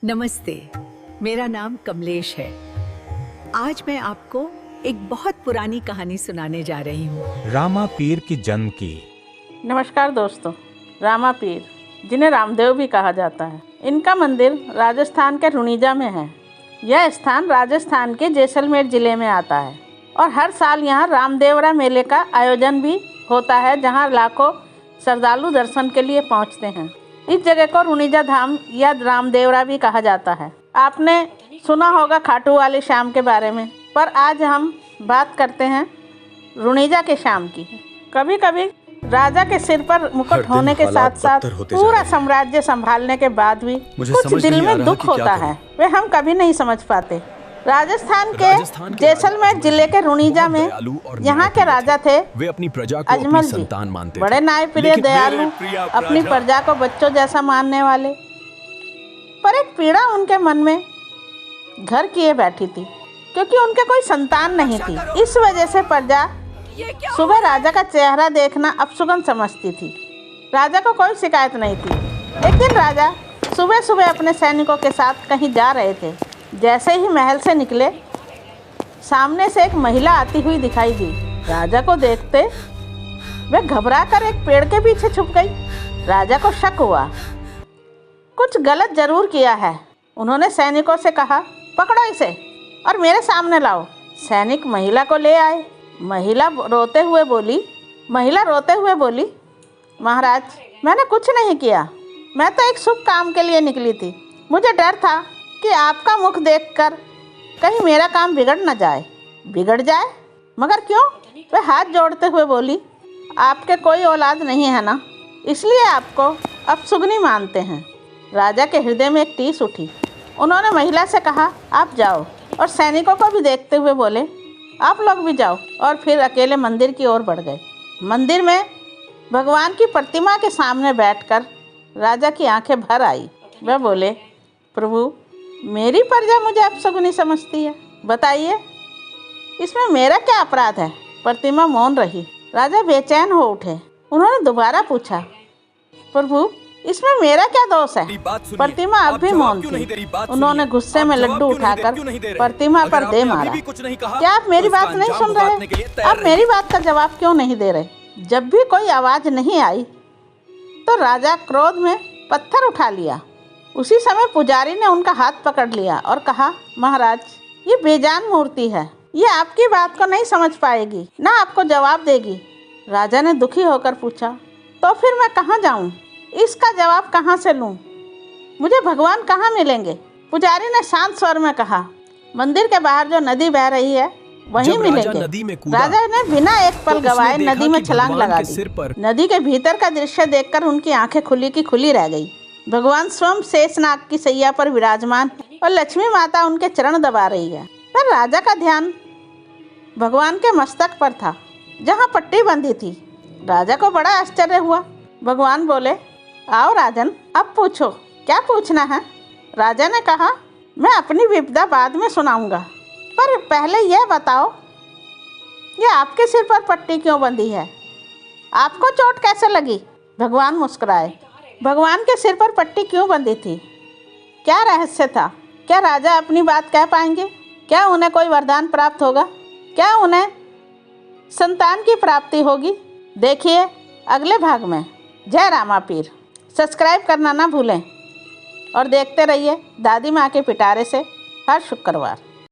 नमस्ते, मेरा नाम कमलेश है। आज मैं आपको एक बहुत पुरानी कहानी सुनाने जा रही हूँ। रामा पीर की जन्म की। नमस्कार दोस्तों, रामा पीर जिन्हें रामदेव भी कहा जाता है, इनका मंदिर राजस्थान के रुणीजा में है। यह स्थान राजस्थान के जैसलमेर जिले में आता है और हर साल यहाँ रामदेवरा मेले का आयोजन भी होता है, जहाँ लाखों श्रद्धालु दर्शन के लिए पहुँचते हैं। इस जगह को रुणीजा धाम या रामदेवरा भी कहा जाता है। आपने सुना होगा खाटू वाले श्याम के बारे में, पर आज हम बात करते हैं रुणीजा के श्याम की। कभी कभी राजा के सिर पर मुकुट होने के साथ साथ पूरा साम्राज्य संभालने के बाद भी कुछ दिल में दुख होता है, वे हम कभी नहीं समझ पाते। राजस्थान के जैसलमेर जिले के रुणीजा में यहाँ के राजा थे वे अपनी प्रजा को अजमल अपनी जी, संतान मानते बड़े न्यायप्रिय, दयालु, अपनी प्रजा को बच्चों जैसा मानने वाले। पर एक पीड़ा उनके मन में घर किए बैठी थी, क्योंकि उनके कोई संतान नहीं थी। इस वजह से प्रजा सुबह राजा का चेहरा देखना अपशुगन समझती थी। राजा को कोई शिकायत नहीं थी। एक दिन राजा सुबह सुबह अपने सैनिकों के साथ कहीं जा रहे थे। जैसे ही महल से निकले, सामने से एक महिला आती हुई दिखाई दी। राजा को देखते वे घबराकर एक पेड़ के पीछे छुप गई। राजा को शक हुआ, कुछ गलत जरूर किया है। उन्होंने सैनिकों से कहा, पकड़ो इसे और मेरे सामने लाओ। सैनिक महिला को ले आए। महिला रोते हुए बोली, महाराज, मैंने कुछ नहीं किया, मैं तो एक शुभ काम के लिए निकली थी। मुझे डर था कि आपका मुख देखकर कहीं मेरा काम बिगड़ जाए। मगर क्यों? वह हाथ जोड़ते हुए बोली, आपके कोई औलाद नहीं है ना, इसलिए आपको अपशुगनी मानते हैं। राजा के हृदय में एक टीस उठी। उन्होंने महिला से कहा, आप जाओ, और सैनिकों को भी देखते हुए बोले, आप लोग भी जाओ, और फिर अकेले मंदिर की ओर बढ़ गए। मंदिर में भगवान की प्रतिमा के सामने बैठकर राजा की आंखें भर आई। वह बोले, प्रभु, मेरी प्रजा मुझे अपशगुनी समझती है, बताइए इसमें मेरा क्या अपराध है? प्रतिमा मौन रही। राजा बेचैन हो उठे। उन्होंने दोबारा पूछा, प्रभु, इसमें मेरा क्या दोष है? प्रतिमा अब भी मौन थी। उन्होंने गुस्से में लड्डू उठाकर प्रतिमा पर दे मारा। क्या आप मेरी बात नहीं सुन रहे? आप मेरी बात का जवाब क्यों नहीं दे रहे? जब भी कोई आवाज नहीं आई तो राजा क्रोध में पत्थर उठा लिया। उसी समय पुजारी ने उनका हाथ पकड़ लिया और कहा, महाराज, ये बेजान मूर्ति है, ये आपकी बात को नहीं समझ पाएगी, ना आपको जवाब देगी। राजा ने दुखी होकर पूछा, तो फिर मैं कहाँ जाऊँ? इसका जवाब कहाँ से लूँ? मुझे भगवान कहाँ मिलेंगे? पुजारी ने शांत स्वर में कहा, मंदिर के बाहर जो नदी बह रही है वहीं मिलेंगे। राजा ने बिना एक पल गवाए नदी में छलांग लगा दी। नदी के भीतर का दृश्य देखकर उनकी आंखें खुली की खुली रह गई। भगवान स्वयं शेषनाग की सैया पर विराजमान और लक्ष्मी माता उनके चरण दबा रही है। पर राजा का ध्यान भगवान के मस्तक पर था, जहाँ पट्टी बंधी थी। राजा को बड़ा आश्चर्य हुआ। भगवान बोले, आओ राजन, अब पूछो, क्या पूछना है? राजा ने कहा, मैं अपनी विपदा बाद में सुनाऊंगा, पर पहले यह बताओ, ये आपके सिर पर पट्टी क्यों बंधी है? आपको चोट कैसे लगी? भगवान मुस्कुराए। भगवान के सिर पर पट्टी क्यों बंधी थी? क्या रहस्य था? क्या राजा अपनी बात कह पाएंगे? क्या उन्हें कोई वरदान प्राप्त होगा? क्या उन्हें संतान की प्राप्ति होगी? देखिए अगले भाग में। जय रामा पीर। सब्सक्राइब करना ना भूलें और देखते रहिए दादी माँ के पिटारे से हर शुक्रवार।